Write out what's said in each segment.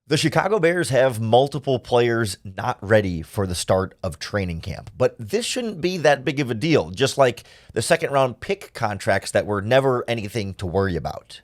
The Chicago Bears have multiple players not ready for the start of training camp, but this shouldn't be that big of a deal, just like the second round pick contracts that were never anything to worry about.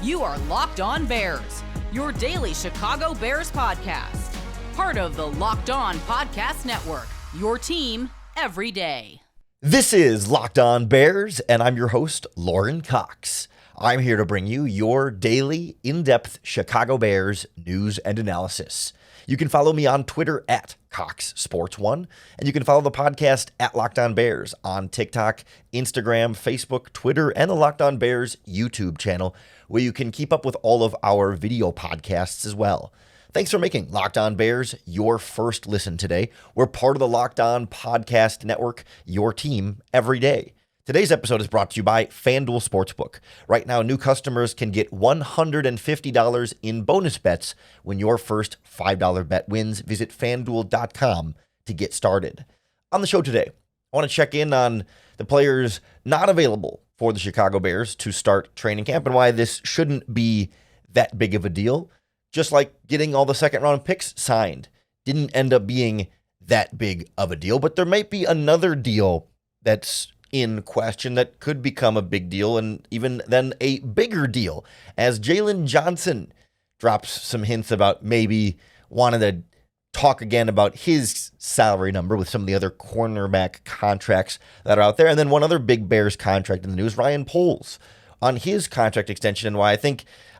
You are Locked On Bears, your daily Chicago Bears podcast. Part of the Locked On Podcast Network, your team every day. This is Locked On Bears, and I'm your host, Lauren Cox. I'm here to bring you your daily, in-depth Chicago Bears news and analysis. You can follow me on Twitter at CoxSports1, and you can follow the podcast at Locked On Bears on TikTok, Instagram, Facebook, Twitter, and the Locked On Bears YouTube channel, where you can keep up with all of our video podcasts as well. Thanks for making Locked On Bears your first listen today. We're part of the Locked On Podcast Network, your team every day. Today's episode is brought to you by FanDuel Sportsbook. Right now, new customers can get $150 in bonus bets when your first $5 bet wins. Visit FanDuel.com to get started. On the show today, I want to check in on the players not available for the Chicago Bears to start training camp and why this shouldn't be that big of a deal. Just like getting all the second round picks signed didn't end up being that big of a deal, but there might be another deal that's in question that could become a big deal and even then a bigger deal as Jaylon Johnson drops some hints about maybe wanting to talk again about his salary number with some of the other cornerback contracts that are out there. And then one other big Bears contract in the news, Ryan Poles on his contract extension, and why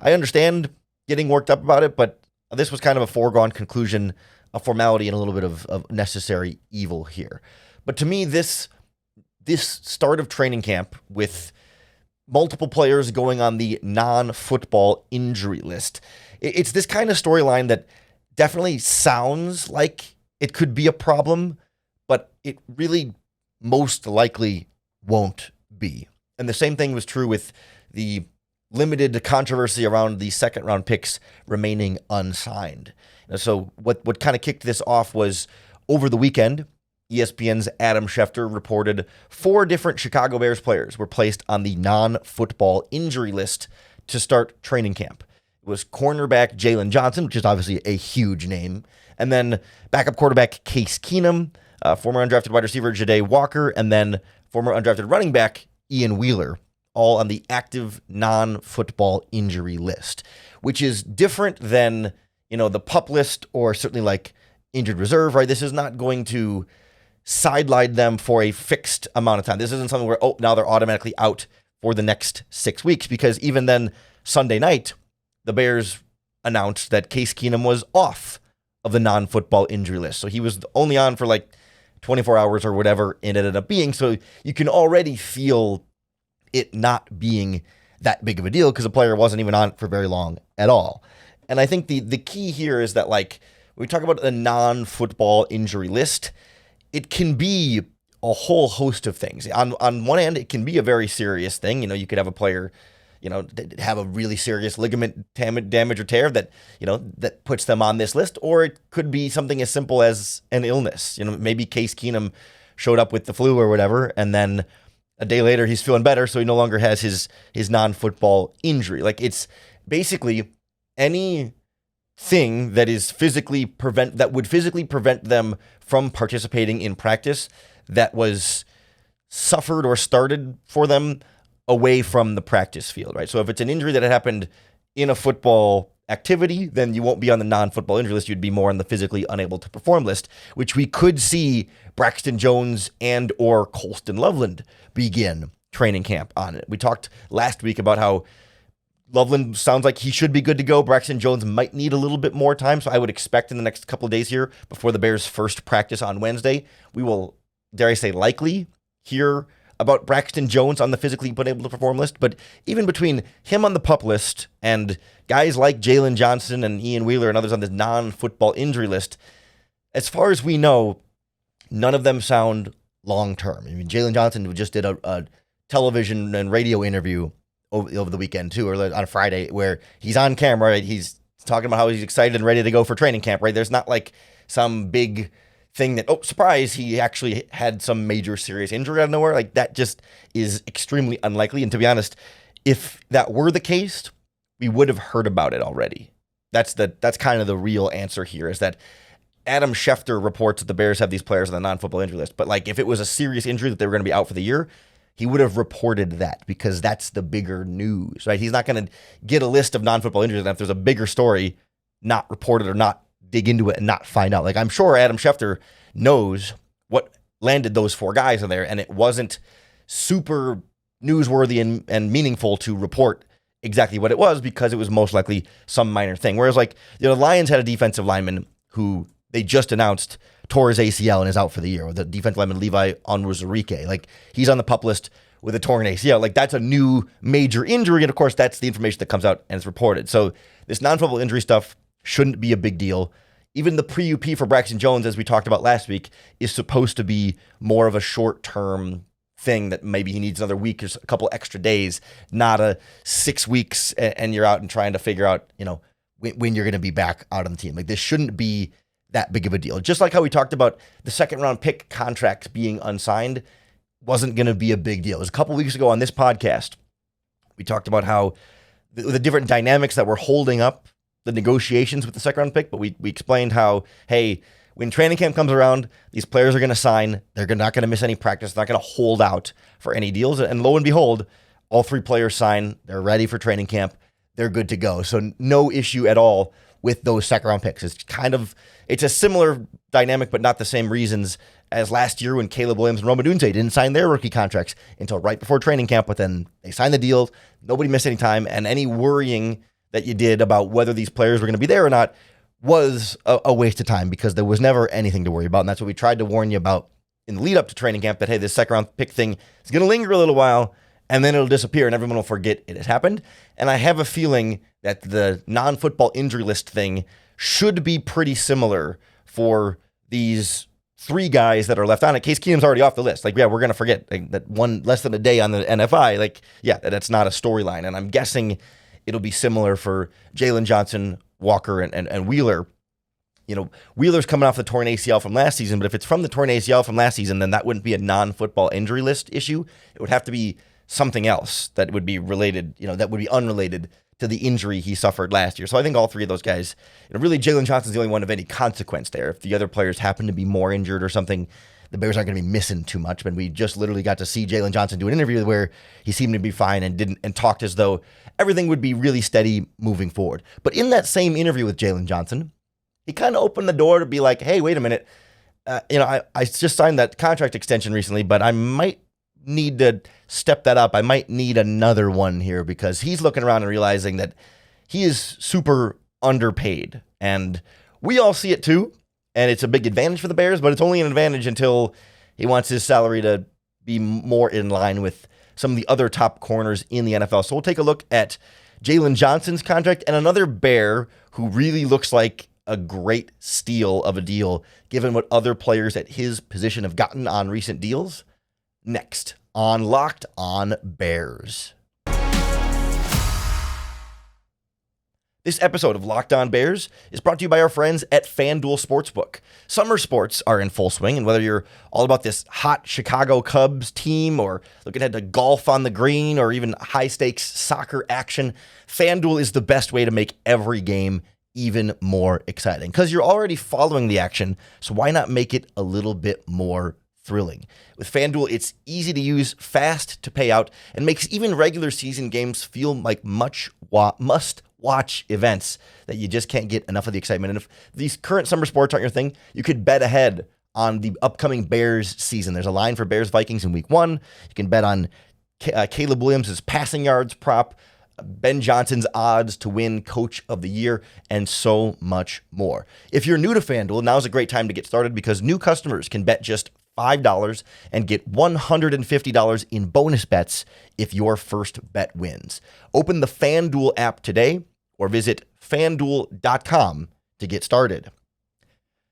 I understand getting worked up about it, but this was kind of a foregone conclusion, a formality, and a little bit of necessary evil here. But to me, this start of training camp with multiple players going on the non-football injury list, it's this kind of storyline that definitely sounds like it could be a problem, but it really most likely won't be. And the same thing was true with the limited controversy around the second round picks remaining unsigned. And so what kind of kicked this off was over the weekend, ESPN's Adam Schefter reported 4 different Chicago Bears players were placed on the non-football injury list to start training camp. It was cornerback Jaylon Johnson, which is obviously a huge name, and then backup quarterback Case Keenum, former undrafted wide receiver Ja'Day Walker, and then former undrafted running back Ian Wheeler, all on the active non-football injury list, which is different than, the PUP list or certainly like injured reserve, right? This is not going to sideline them for a fixed amount of time. This isn't something where, now they're automatically out for the next 6 weeks, because even then Sunday night, the Bears announced that Case Keenum was off of the non-football injury list. So he was only on for like 24 hours or whatever it ended up being. So you can already feel it not being that big of a deal because the player wasn't even on for very long at all. And I think the key here is that, like, when we talk about the non-football injury list, it can be a whole host of things. On one end, it can be a very serious thing. You could have a player, have a really serious ligament damage or tear that, that puts them on this list, or it could be something as simple as an illness. Maybe Case Keenum showed up with the flu or whatever, and then a day later, he's feeling better, so he no longer has his non-football injury. Like, it's basically anything that would physically prevent them from participating in practice that was suffered or started for them away from the practice field, right? So if it's an injury that had happened in a football activity, then you won't be on the non-football injury list. You'd be more on the physically unable to perform list, which we could see Braxton Jones and or Colston Loveland begin training camp on it. We talked last week about how Loveland sounds like he should be good to go. Braxton Jones might need a little bit more time, so I would expect in the next couple of days here before the Bears' first practice on Wednesday, we will, dare I say, likely hear about Braxton Jones on the physically unable to perform list. But even between him on the PUP list and guys like Jaylon Johnson and Ian Wheeler and others on this non-football injury list, as far as we know, none of them sound long-term. I mean, Jaylon Johnson just did a television and radio interview over the weekend too, or on Friday, where he's on camera, right? He's talking about how he's excited and ready to go for training camp, right? There's not like some big thing that, oh, surprise, he actually had some major serious injury out of nowhere. Like, that just is extremely unlikely. And to be honest, if that were the case, we would have heard about it already. That's kind of the real answer here, is that Adam Schefter reports that the Bears have these players on the non-football injury list. But like, if it was a serious injury that they were going to be out for the year, he would have reported that, because that's the bigger news, right? He's not going to get a list of non-football injuries, and if there's a bigger story, not reported or not dig into it and not find out. Like, I'm sure Adam Schefter knows what landed those 4 guys in there, and it wasn't super newsworthy and meaningful to report exactly what it was, because it was most likely some minor thing. Whereas, like, the Lions had a defensive lineman who they just announced tore his ACL and is out for the year, with the defensive lineman Levi Onwuzurike. Like, he's on the PUP list with a torn ACL. Like, that's a new major injury, and of course, that's the information that comes out and it's reported. So this non-football injury stuff shouldn't be a big deal. Even the pre-UP for Braxton Jones, as we talked about last week, is supposed to be more of a short-term thing, that maybe he needs another week or a couple extra days, not a 6 weeks and you're out and trying to figure out, when you're going to be back out on the team. Like, this shouldn't be that big of a deal. Just like how we talked about the second round pick contracts being unsigned wasn't going to be a big deal. It was a couple weeks ago on this podcast, we talked about how the different dynamics that were holding up the negotiations with the second round pick, but we explained how, hey, when training camp comes around, these players are going to sign. They're not going to miss any practice. They're not going to hold out for any deals. And lo and behold, all 3 players sign. They're ready for training camp. They're good to go. So no issue at all with those second round picks. It's a similar dynamic, but not the same reasons as last year when Caleb Williams and Roma Dunze didn't sign their rookie contracts until right before training camp, but then they signed the deal. Nobody missed any time, and any worrying that you did about whether these players were going to be there or not was a waste of time, because there was never anything to worry about. And that's what we tried to warn you about in the lead up to training camp, that, hey, this second round pick thing is going to linger a little while, and then it'll disappear and everyone will forget it has happened. And I have a feeling that the non-football injury list thing should be pretty similar for these 3 guys that are left on it. Case Keenum's already off the list. Like, yeah, we're going to forget that one less than a day on the NFI. Like, yeah, that's not a storyline. And I'm guessing it'll be similar for Jaylon Johnson, Walker, and Wheeler. Wheeler's coming off the torn ACL from last season, but if it's from the torn ACL from last season, then that wouldn't be a non-football injury list issue. It would have to be something else that would be related, that would be unrelated to the injury he suffered last year. So I think all 3 of those guys, really Jaylon Johnson's the only one of any consequence there. If the other players happen to be more injured or something, the Bears aren't going to be missing too much. But we just literally got to see Jaylon Johnson do an interview where he seemed to be fine and talked as though everything would be really steady moving forward. But in that same interview with Jaylon Johnson, he kind of opened the door to be like, hey, wait a minute. I just signed that contract extension recently, but I might need to step that up. I might need another one here, because he's looking around and realizing that he is super underpaid. And we all see it too. And it's a big advantage for the Bears, but it's only an advantage until he wants his salary to be more in line with some of the other top corners in the NFL. So we'll take a look at Jaylon Johnson's contract and another Bear who really looks like a great steal of a deal, given what other players at his position have gotten on recent deals. Next on Locked On Bears. This episode of Locked On Bears is brought to you by our friends at FanDuel Sportsbook. Summer sports are in full swing, and whether you're all about this hot Chicago Cubs team or looking ahead to golf on the green or even high-stakes soccer action, FanDuel is the best way to make every game even more exciting, because you're already following the action, so why not make it a little bit more thrilling? With FanDuel, it's easy to use, fast to pay out, and makes even regular season games feel like must-watch events that you just can't get enough of the excitement. And if these current summer sports aren't your thing, you could bet ahead on the upcoming Bears season. There's a line for Bears-Vikings in Week 1. You can bet on Caleb Williams' passing yards prop, Ben Johnson's odds to win Coach of the Year, and so much more. If you're new to FanDuel, now's a great time to get started, because new customers can bet just $5 and get $150 in bonus bets if your first bet wins. Open the FanDuel app today or visit FanDuel.com to get started.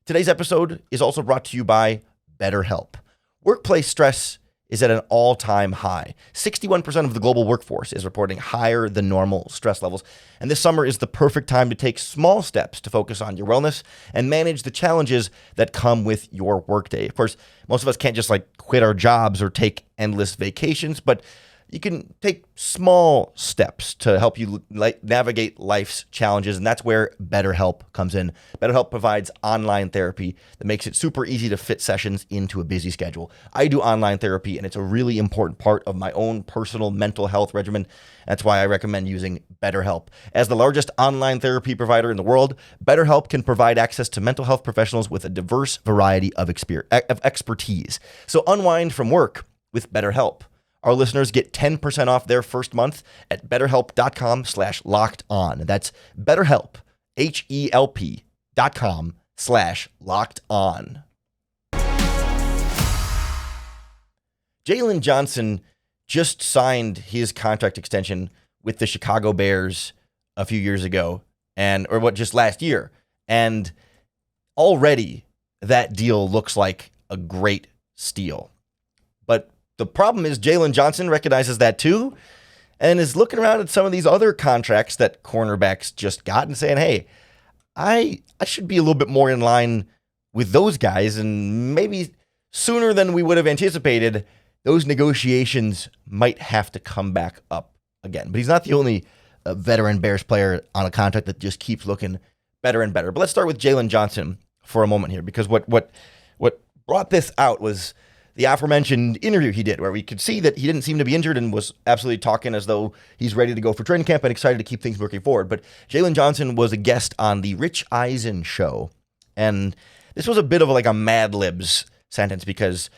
Today's episode is also brought to you by Betterhelp. Workplace stress is at an all-time high. 61% of the global workforce is reporting higher than normal stress levels. And this summer is the perfect time to take small steps to focus on your wellness and manage the challenges that come with your workday. Of course, most of us can't just quit our jobs or take endless vacations, but you can take small steps to help you navigate life's challenges, and that's where Betterhelp comes in. Betterhelp provides online therapy that makes it super easy to fit sessions into a busy schedule. I do online therapy, and it's a really important part of my own personal mental health regimen. That's why I recommend using Betterhelp. As the largest online therapy provider in the world, Betterhelp can provide access to mental health professionals with a diverse variety of expertise. So unwind from work with Betterhelp. Our listeners get 10% off their first month at betterhelp.com/lockedon. That's BetterHelp, HELP.com/lockedon. Jaylon Johnson just signed his contract extension with the Chicago Bears a few years ago, just last year. And already that deal looks like a great steal. But the problem is Jaylon Johnson recognizes that too and is looking around at some of these other contracts that cornerbacks just got and saying, hey, I should be a little bit more in line with those guys, and maybe sooner than we would have anticipated, those negotiations might have to come back up again. But he's not the only veteran Bears player on a contract that just keeps looking better and better. But let's start with Jaylon Johnson for a moment here, because what brought this out was the aforementioned interview he did, where we could see that he didn't seem to be injured and was absolutely talking as though he's ready to go for training camp and excited to keep things moving forward. But Jaylon Johnson was a guest on the Rich Eisen show. And this was a bit of a Mad Libs sentence, because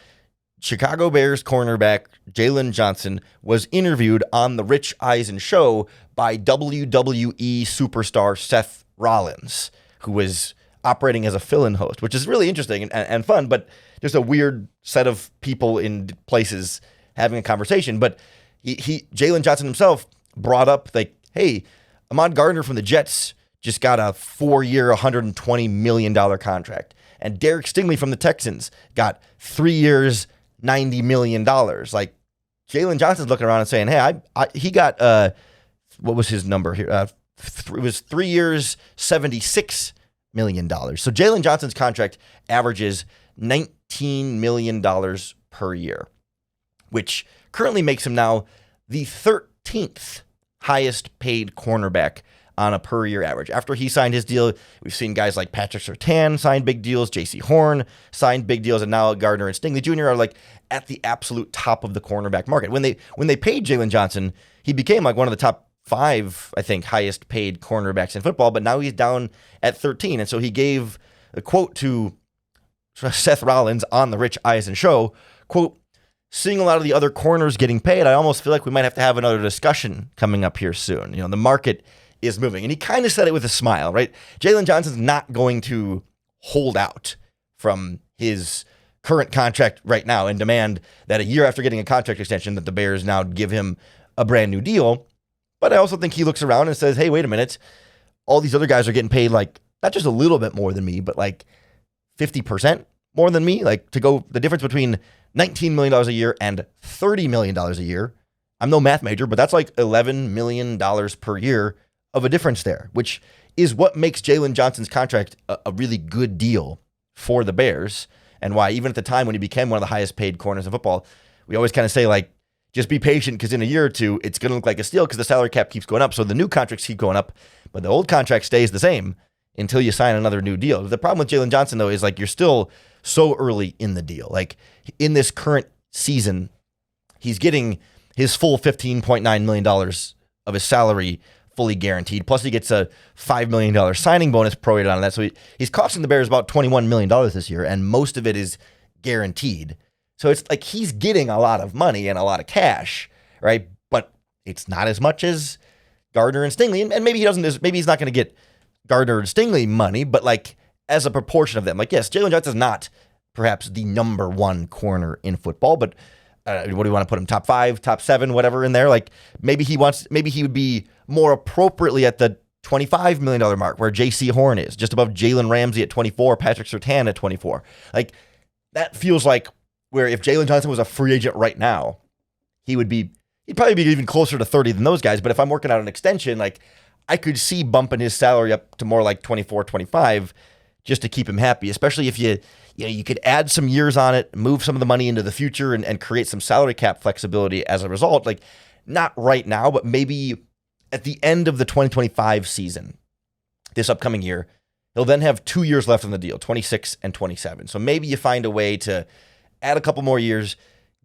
Chicago Bears cornerback Jaylon Johnson was interviewed on the Rich Eisen show by WWE superstar Seth Rollins, who was operating as a fill-in host, which is really interesting and fun, but just a weird set of people in places having a conversation. But Jaylon Johnson himself brought up, hey, Ahmad Gardner from the Jets just got a 4-year, $120 million contract. And Derek Stingley from the Texans got 3 years, $90 million. Jaylon Johnson's looking around and saying, hey, he got, what was his number here? It was 3 years, $76 million. So Jaylon Johnson's contract averages $19 million per year, which currently makes him now the 13th highest paid cornerback on a per year average. After he signed his deal, we've seen guys like Patrick Surtain sign big deals, J.C. Horn signed big deals, and now Gardner and Stingley Jr. are at the absolute top of the cornerback market. When they paid Jaylon Johnson, he became one of the top 5, I think, highest paid cornerbacks in football, but now he's down at 13. And so he gave a quote to Seth Rollins on the Rich Eisen show, quote, seeing a lot of the other corners getting paid, I almost feel like we might have to have another discussion coming up here soon. The market is moving. And he kind of said it with a smile, right? Jaylon Johnson's not going to hold out from his current contract right now and demand that a year after getting a contract extension that the Bears now give him a brand new deal. But I also think he looks around and says, hey, wait a minute. All these other guys are getting paid not just a little bit more than me, but 50% more than me. To go the difference between $19 million a year and $30 million a year. I'm no math major, but that's $11 million per year of a difference there, which is what makes Jaylon Johnson's contract a really good deal for the Bears, and why even at the time when he became one of the highest paid corners in football, we always kind of say just be patient, because in a year or two, it's going to look like a steal because the salary cap keeps going up. So the new contracts keep going up, but the old contract stays the same until you sign another new deal. The problem with Jaylon Johnson, though, is you're still so early in the deal. In this current season, he's getting his full $15.9 million of his salary fully guaranteed. Plus, he gets a $5 million signing bonus prorated on that. So he's costing the Bears about $21 million this year, and most of it is guaranteed. So it's he's getting a lot of money and a lot of cash, right? But it's not as much as Gardner and Stingley. And maybe he's not going to get Gardner and Stingley money, but as a proportion of them. Yes, Jaylon Johnson's not perhaps the number one corner in football, but what do you want to put him? Top 5, top 7, whatever in there? Maybe he would be more appropriately at the $25 million mark where J.C. Horn is, just above Jalen Ramsey at 24, Patrick Surtain at 24. That feels like where if Jaylon Johnson was a free agent right now, he'd probably be even closer to 30 than those guys. But if I'm working out an extension, like I could see bumping his salary up to more like 24, 25 just to keep him happy, especially if you could add some years on it, move some of the money into the future and create some salary cap flexibility as a result. Like not right now, but maybe at the end of the 2025 season, this upcoming year, he'll then have 2 years left on the deal, 26 and 27. So maybe you find a way to add a couple more years,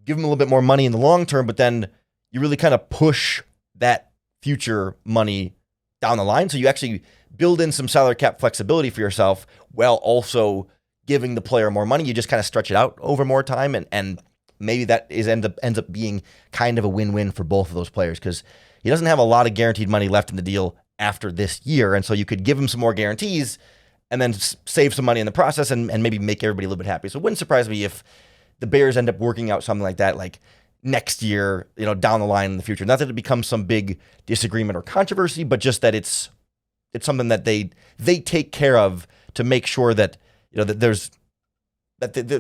give him a little bit more money in the long term, but then you really kind of push that future money down the line. So you actually build in some salary cap flexibility for yourself while also giving the player more money. You just kind of stretch it out over more time. And maybe that ends up being kind of a win-win for both of those players because he doesn't have a lot of guaranteed money left in the deal after this year. And so you could give him some more guarantees and then save some money in the process and maybe make everybody a little bit happy. So it wouldn't surprise me if the Bears end up working out something like that, like next year, down the line in the future. Not that it becomes some big disagreement or controversy, but just that it's something that they take care of to make sure that, that there's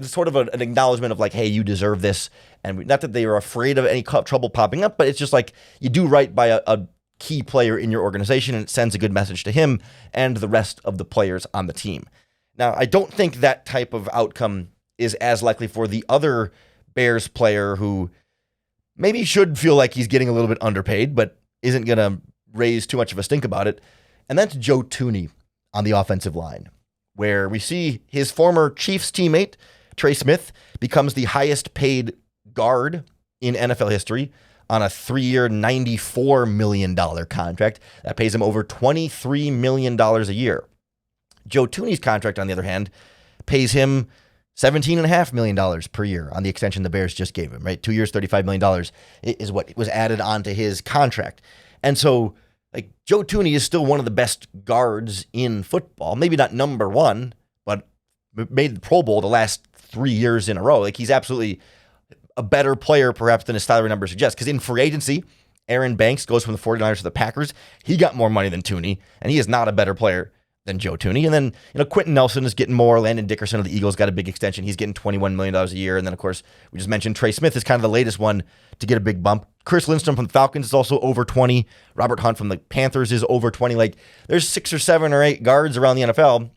sort of an acknowledgement of like, hey, you deserve this. And not that they are afraid of any trouble popping up, but it's just like you do right by a key player in your organization and it sends a good message to him and the rest of the players on the team. Now, I don't think that type of outcome is as likely for the other Bears player who maybe should feel like he's getting a little bit underpaid, but isn't going to raise too much of a stink about it. And that's Joe Thuney on the offensive line, where we see his former Chiefs teammate, Trey Smith, becomes the highest paid guard in NFL history on a 3-year, $94 million contract that pays him over $23 million a year. Joe Thuney's contract, on the other hand, pays him $17.5 million per year on the extension the Bears just gave him, right? 2 years, $35 million is what was added onto his contract. And so, like, Joe Thuney is still one of the best guards in football. Maybe not number one, but made the Pro Bowl the last 3 years in a row. Like, he's absolutely a better player, perhaps, than his salary number suggests. Because in free agency, Aaron Banks goes from the 49ers to the Packers. He got more money than Thuney, and he is not a better player than Joe Thuney. And then, Quentin Nelson is getting more. Landon Dickerson of the Eagles got a big extension. He's getting $21 million a year. And then, of course, we just mentioned Trey Smith is kind of the latest one to get a big bump. Chris Lindstrom from the Falcons is also over 20. Robert Hunt from the Panthers is over 20. Like, there's 6 or 7 or 8 guards around the NFL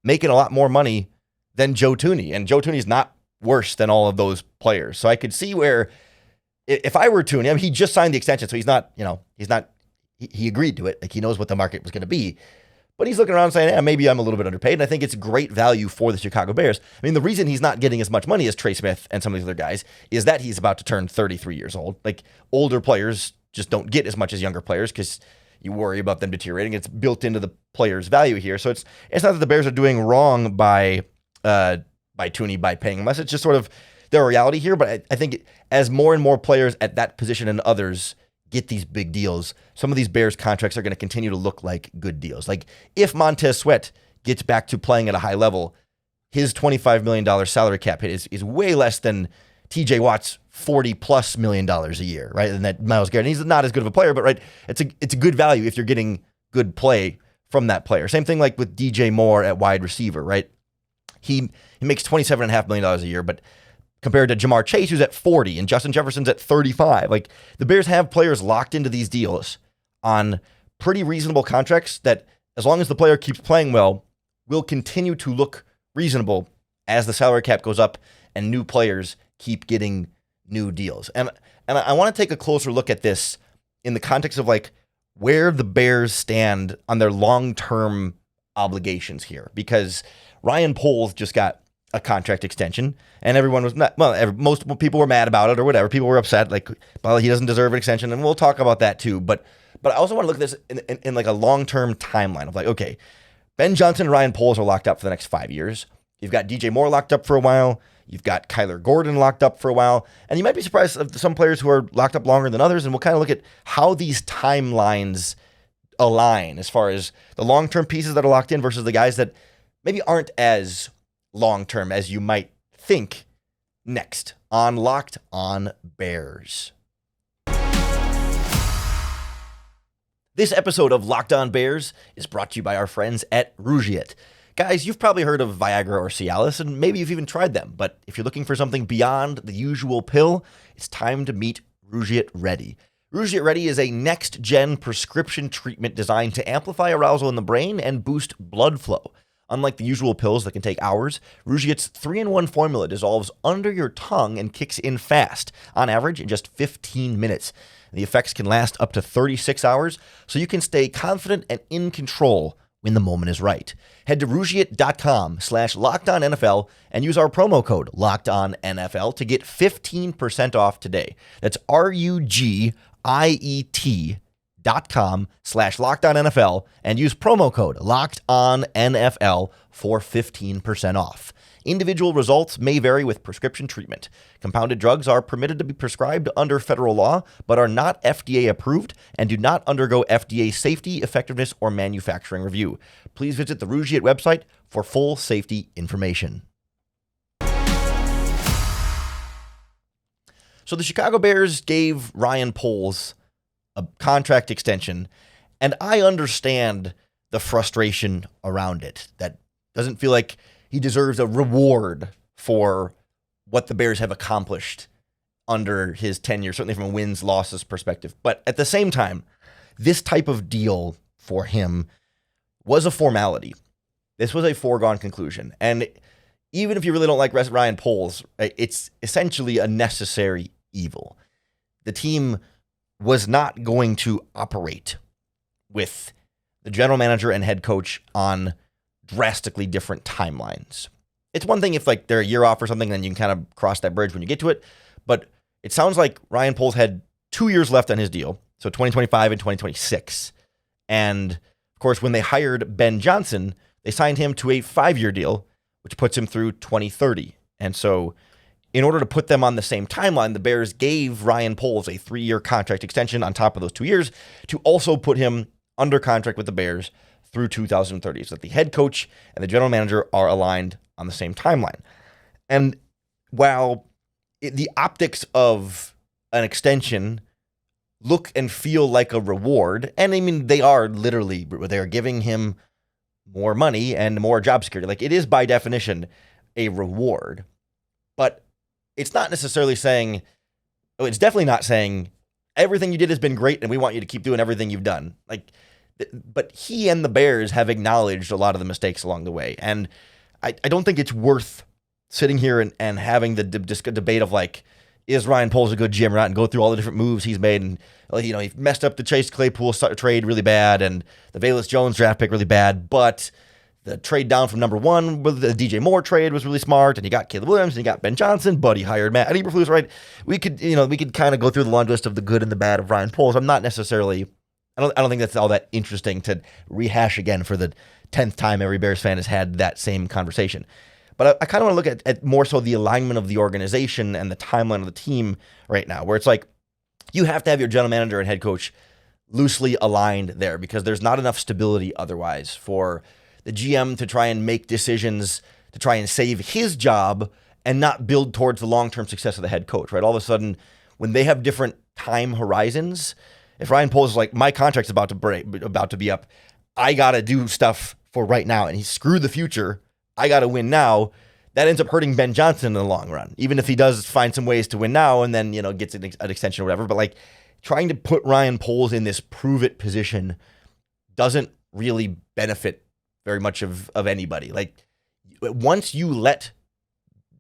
making a lot more money than Joe Thuney. And Joe Thuney's not worse than all of those players. So I could see where, if I were Thuney, he just signed the extension, so he's not, he agreed to it. Like, he knows what the market was going to be. But he's looking around saying, yeah, maybe I'm a little bit underpaid. And I think it's great value for the Chicago Bears. I mean, the reason he's not getting as much money as Trey Smith and some of these other guys is that he's about to turn 33 years old. Like, older players just don't get as much as younger players because you worry about them deteriorating. It's built into the player's value here. So it's not that the Bears are doing wrong by Thuney, by paying him less. It's just sort of their reality here. But I think as more and more players at that position and others get these big deals, some of these Bears contracts are going to continue to look like good deals. Like, if Montez Sweat gets back to playing at a high level, his $25 million salary cap hit is way less than TJ Watt's $40+ million a year, right? And that Myles Garrett, he's not as good of a player, but right, it's a good value if you're getting good play from that player. Same thing like with DJ Moore at wide receiver, right? He makes $27.5 million a year, but compared to Jamar Chase, who's at 40, and Justin Jefferson's at 35. Like, the Bears have players locked into these deals on pretty reasonable contracts that, as long as the player keeps playing well, will continue to look reasonable as the salary cap goes up and new players keep getting new deals. And I want to take a closer look at this in the context of, like, where the Bears stand on their long-term obligations here. Because Ryan Poles just got a contract extension, and everyone was not, most people were mad about it or whatever. People were upset, like, well, he doesn't deserve an extension, and we'll talk about that too. But I also want to look at this in like a long-term timeline of like, okay, Ben Johnson and Ryan Poles are locked up for the next 5 years. You've got DJ Moore locked up for a while. You've got Kyler Gordon locked up for a while. And you might be surprised of some players who are locked up longer than others, and we'll kind of look at how these timelines align as far as the long-term pieces that are locked in versus the guys that maybe aren't as long-term as you might think, next on Locked On Bears. This episode of Locked On Bears is brought to you by our friends at Rugiet. Guys, you've probably heard of Viagra or Cialis, and maybe you've even tried them. But if you're looking for something beyond the usual pill, it's time to meet Rugiet Ready. Rugiet Ready is a next-gen prescription treatment designed to amplify arousal in the brain and boost blood flow. Unlike the usual pills that can take hours, Rugiet's 3-in-1 formula dissolves under your tongue and kicks in fast, on average in just 15 minutes. The effects can last up to 36 hours, so you can stay confident and in control when the moment is right. Head to Rugiet.com/LockedOnNFL and use our promo code LockedOnNFL to get 15% off today. That's RUGIET.com/LockedOnNFL and use promo code LockedOnNFL for 15% off. Individual results may vary with prescription treatment. Compounded drugs are permitted to be prescribed under federal law, but are not FDA approved and do not undergo FDA safety, effectiveness, or manufacturing review. Please visit the Rugiet website for full safety information. So the Chicago Bears gave Ryan Poles a contract extension, and I understand the frustration around it. That doesn't feel like he deserves a reward for what the Bears have accomplished under his tenure, certainly from a wins-losses perspective. But at the same time, this type of deal for him was a formality. This was a foregone conclusion. And even if you really don't like Ryan Poles, it's essentially a necessary evil. The team was not going to operate with the general manager and head coach on drastically different timelines. It's one thing if like they're a year off or something, then you can kind of cross that bridge when you get to it. But it sounds like Ryan Poles had 2 years left on his deal, so 2025 and 2026. And of course, when they hired Ben Johnson, they signed him to a 5-year deal, which puts him through 2030. And so in order to put them on the same timeline, the Bears gave Ryan Poles a 3-year contract extension on top of those 2 years to also put him under contract with the Bears through 2030, so that the head coach and the general manager are aligned on the same timeline. And while the optics of an extension look and feel like a reward, and I mean, they are literally, they're giving him more money and more job security. Like, it is by definition a reward, but it's not necessarily saying, it's definitely not saying everything you did has been great and we want you to keep doing everything you've done. Like, but he and the Bears have acknowledged a lot of the mistakes along the way. And I don't think it's worth sitting here and having the debate of like, is Ryan Poles a good GM or not, and go through all the different moves he's made. And, you know, he messed up the Chase Claypool trade really bad and the Velus Jones draft pick really bad. But the trade down from number 1 with the DJ Moore trade was really smart. And he got Caleb Williams and he got Ben Johnson, but he hired Matt Eberflus, right? We could kind of go through the laundry list of the good and the bad of Ryan Poles. I'm not necessarily, I don't think that's all that interesting to rehash again for the 10th time every Bears fan has had that same conversation. But I kind of want to look at more so the alignment of the organization and the timeline of the team right now, where it's like you have to have your general manager and head coach loosely aligned there because there's not enough stability otherwise for the GM to try and make decisions to try and save his job and not build towards the long-term success of the head coach, right? All of a sudden, when they have different time horizons, if Ryan Poles is like, my contract's about to be up, I got to do stuff for right now, and he screwed the future, I got to win now, that ends up hurting Ben Johnson in the long run, even if he does find some ways to win now and then, you know, gets an extension or whatever. But like trying to put Ryan Poles in this prove it position doesn't really benefit very much of anybody. Like once you let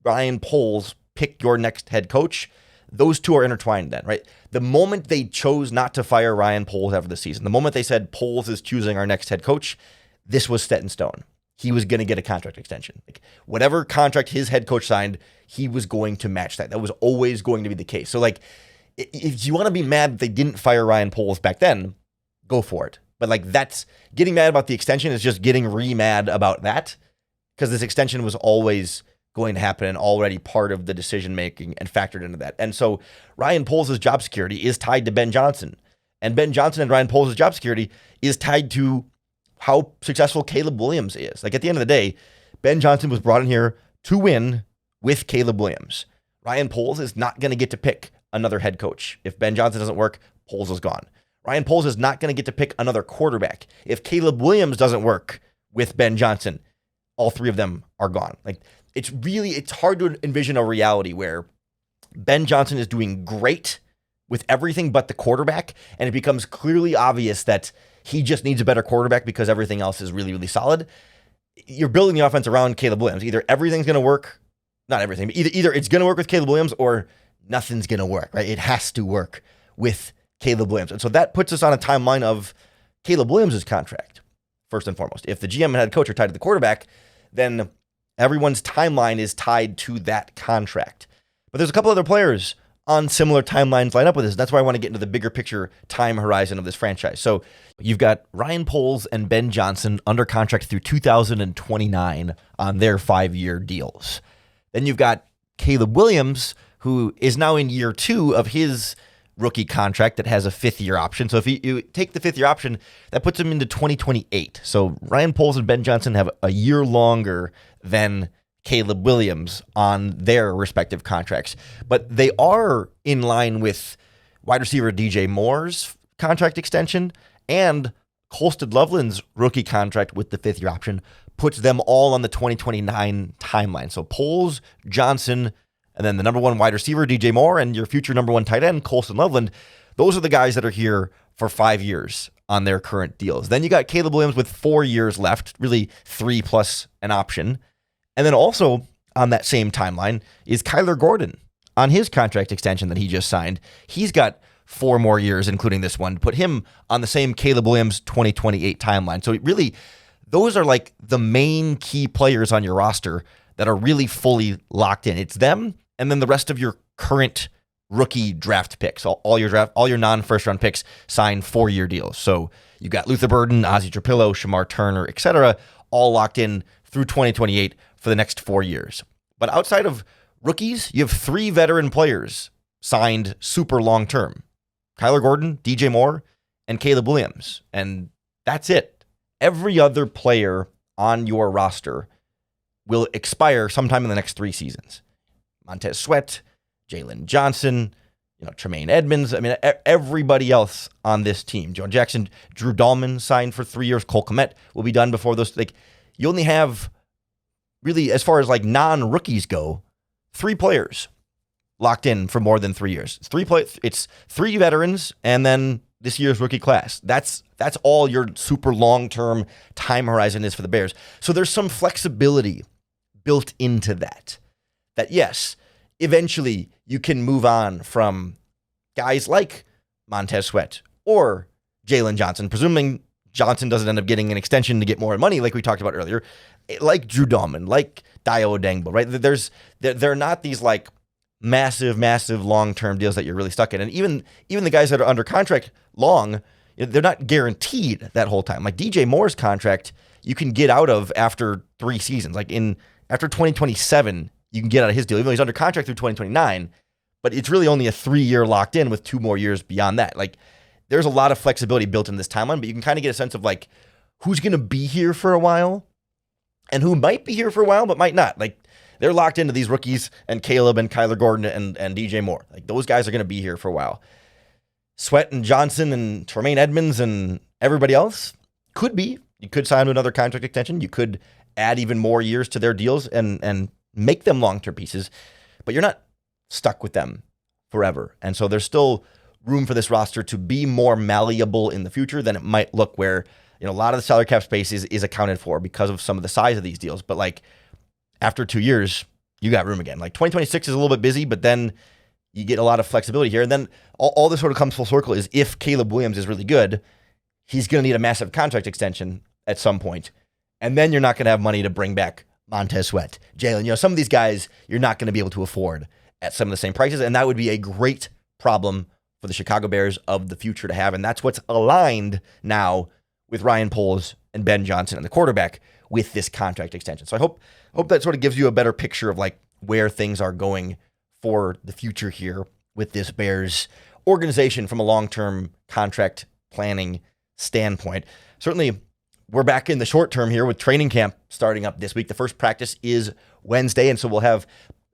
Ryan Poles pick your next head coach, those two are intertwined then, right? The moment they chose not to fire Ryan Poles after the season, the moment they said Poles is choosing our next head coach, this was set in stone. He was going to get a contract extension. Like whatever contract his head coach signed, he was going to match that. That was always going to be the case. So like, if you want to be mad that they didn't fire Ryan Poles back then, go for it. But like that's getting mad about the extension is just getting re-mad about that because this extension was always going to happen and already part of the decision making and factored into that. And so Ryan Poles' job security is tied to Ben Johnson. And Ben Johnson and Ryan Poles' job security is tied to how successful Caleb Williams is. Like at the end of the day, Ben Johnson was brought in here to win with Caleb Williams. Ryan Poles is not going to get to pick another head coach. If Ben Johnson doesn't work, Poles is gone. Ryan Poles is not going to get to pick another quarterback. If Caleb Williams doesn't work with Ben Johnson, all three of them are gone. Like it's hard to envision a reality where Ben Johnson is doing great with everything but the quarterback, and it becomes clearly obvious that he just needs a better quarterback because everything else is really, really solid. You're building the offense around Caleb Williams. Either everything's going to work, not everything, but either it's going to work with Caleb Williams or nothing's going to work, right? It has to work with Caleb Williams. And so that puts us on a timeline of Caleb Williams' contract, first and foremost. If the GM and head coach are tied to the quarterback, then everyone's timeline is tied to that contract. But there's a couple other players on similar timelines line up with this. That's why I want to get into the bigger picture time horizon of this franchise. So you've got Ryan Poles and Ben Johnson under contract through 2029 on their 5-year deals. Then you've got Caleb Williams, who is now in year 2 of his rookie contract that has a 5th-year option. So if you take the 5th-year option, that puts him into 2028. So Ryan Poles and Ben Johnson have a year longer than Caleb Williams on their respective contracts. But they are in line with wide receiver DJ Moore's contract extension, and Colston Loveland's rookie contract with the 5th-year option puts them all on the 2029 timeline. So Poles, Johnson, and then the number 1 wide receiver, DJ Moore, and your future number 1 tight end, Colston Loveland, those are the guys that are here for 5 years on their current deals. Then you got Caleb Williams with 4 years left, really 3 plus an option. And then also on that same timeline is Kyler Gordon on his contract extension that he just signed. He's got 4 more years, including this one, to put him on the same Caleb Williams 2028 timeline. So really, those are like the main key players on your roster that are really fully locked in. It's them and then the rest of your current rookie draft picks. All your non-first round picks sign 4-year deals. So you got Luther Burden, Ozzie Trapillo, Shamar Turner, etc., all locked in through 2028 for the next 4 years. But outside of rookies, you have 3 veteran players signed super long-term. Kyler Gordon, DJ Moore, and Caleb Williams. And that's it. Every other player on your roster will expire sometime in the next 3 seasons. Montez Sweat, Jaylon Johnson, Tremaine Edmonds. I mean, everybody else on this team. John Jackson, Drew Dahlman signed for 3 years. Cole Kmet will be done before those. You only have, really, as far as non-rookies go, 3 players locked in for more than 3 years. It's 3 veterans, and then this year's rookie class. That's all your super long-term time horizon is for the Bears. So there's some flexibility built into that. That yes, eventually you can move on from guys like Montez Sweat or Jaylon Johnson, presuming Johnson doesn't end up getting an extension to get more money like we talked about earlier, like Drew Dahlman, like Dio Odengbo, right? They're not these massive long-term deals that you're really stuck in. And even the guys that are under contract long, they're not guaranteed that whole time. Like DJ Moore's contract, you can get out of after 3 seasons. After 2027, you can get out of his deal, even though he's under contract through 2029, but it's really only a 3-year locked in with 2 more years beyond that. There's a lot of flexibility built in this timeline, but you can kind of get a sense of who's going to be here for a while and who might be here for a while, but might not. They're locked into these rookies and Caleb and Kyler Gordon and DJ Moore. Those guys are going to be here for a while. Sweat and Johnson and Tremaine Edmonds and everybody else could be. You could sign another contract extension. You could add even more years to their deals and make them long-term pieces, but you're not stuck with them forever. And so there's still room for this roster to be more malleable in the future than it might look, where a lot of the salary cap space is accounted for because of some of the size of these deals. But after 2 years, you got room again. 2026 is a little bit busy, but then you get a lot of flexibility here. And then all this sort of comes full circle is if Caleb Williams is really good, he's going to need a massive contract extension at some point. And then you're not going to have money to bring back Montez Sweat, Jaylon. Some of these guys you're not going to be able to afford at some of the same prices. And that would be a great problem for the Chicago Bears of the future to have. And that's what's aligned now with Ryan Poles and Ben Johnson and the quarterback with this contract extension. So I hope that sort of gives you a better picture of where things are going for the future here with this Bears organization from a long-term contract planning standpoint. Certainly, we're back in the short term here with training camp starting up this week. The first practice is Wednesday, and so we'll have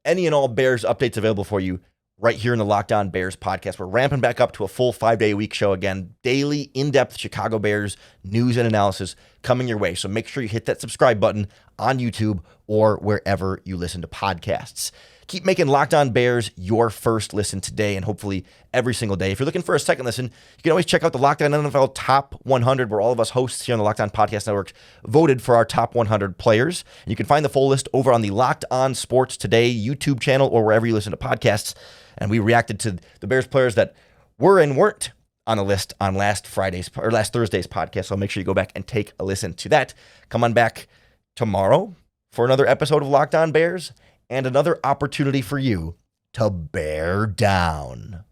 any and all Bears updates available for you right here in the Locked On Bears podcast. We're ramping back up to a full 5-day-a-week show again, daily, in-depth Chicago Bears news and analysis coming your way. So make sure you hit that subscribe button on YouTube or wherever you listen to podcasts. Keep making Locked On Bears your first listen today and hopefully every single day. If you're looking for a second listen, you can always check out the Locked On NFL Top 100, where all of us hosts here on the Locked On Podcast Network voted for our top 100 players. And you can find the full list over on the Locked On Sports Today YouTube channel or wherever you listen to podcasts. And we reacted to the Bears players that were and weren't on the list on last Thursday's podcast. So make sure you go back and take a listen to that. Come on back tomorrow for another episode of Locked On Bears and another opportunity for you to bear down.